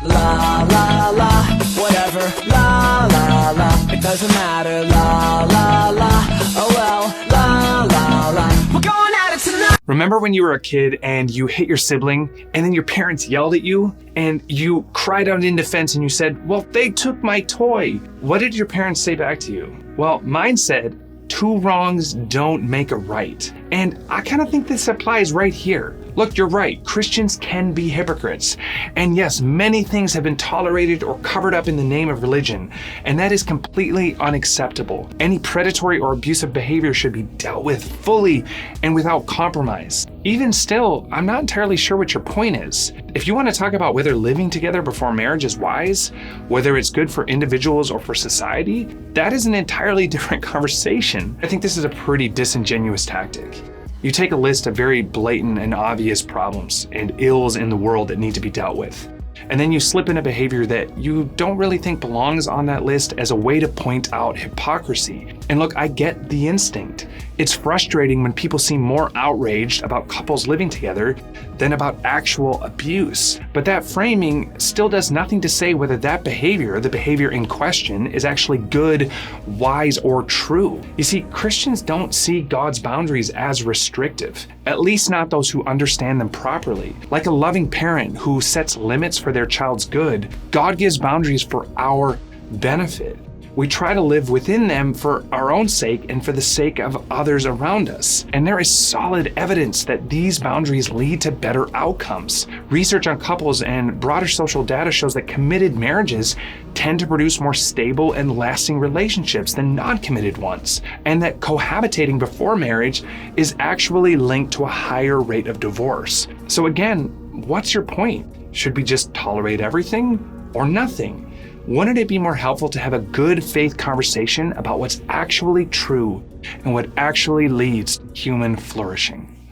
La la la, whatever, la la la, it doesn't matter, la la la, oh well, la la la, we're going at it tonight. Remember when you were a kid and you hit your sibling and then your parents yelled at you and you cried out in defense and you said, well, they took my toy. What did your parents say back to you? Well, mine said, two wrongs don't make a right. And I kind of think this applies right here. Look, you're right. Christians can be hypocrites. And yes, many things have been tolerated or covered up in the name of religion, and that is completely unacceptable. Any predatory or abusive behavior should be dealt with fully and without compromise. Even still, I'm not entirely sure what your point is. If you want to talk about whether living together before marriage is wise, whether it's good for individuals or for society, that is an entirely different conversation. I think this is a pretty disingenuous tactic. You take a list of very blatant and obvious problems and ills in the world that need to be dealt with, and then you slip in a behavior that you don't really think belongs on that list as a way to point out hypocrisy. And look, I get the instinct. It's frustrating when people seem more outraged about couples living together than about actual abuse. But that framing still does nothing to say whether that behavior, the behavior in question, is actually good, wise, or true. You see, Christians don't see God's boundaries as restrictive, at least not those who understand them properly. Like a loving parent who sets limits for their child's good, God gives boundaries for our benefit. We try to live within them for our own sake and for the sake of others around us. And there is solid evidence that these boundaries lead to better outcomes. Research on couples and broader social data shows that committed marriages tend to produce more stable and lasting relationships than non-committed ones, and that cohabitating before marriage is actually linked to a higher rate of divorce. So again, what's your point? Should we just tolerate everything or nothing? Wouldn't it be more helpful to have a good faith conversation about what's actually true and what actually leads to human flourishing?